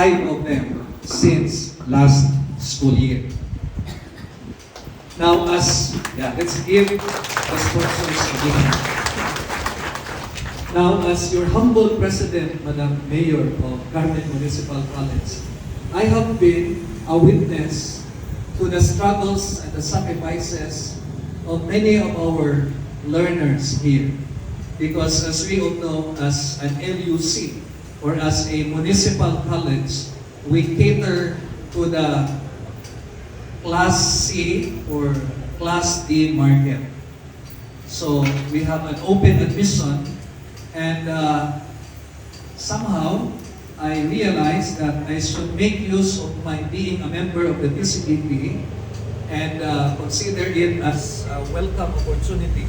5 of them since last school year. Now, let's give the sponsors a big hand. Now, as your humble president, Madam Mayor of Carmen Municipal College, I have been a witness to the struggles and the sacrifices of many of our learners here. Because as we all know, as an LUC, or as a municipal college, we cater to the Class C or Class D market. So we have an open admission, and somehow I realized that I should make use of my being a member of the TCDP and consider it as a welcome opportunity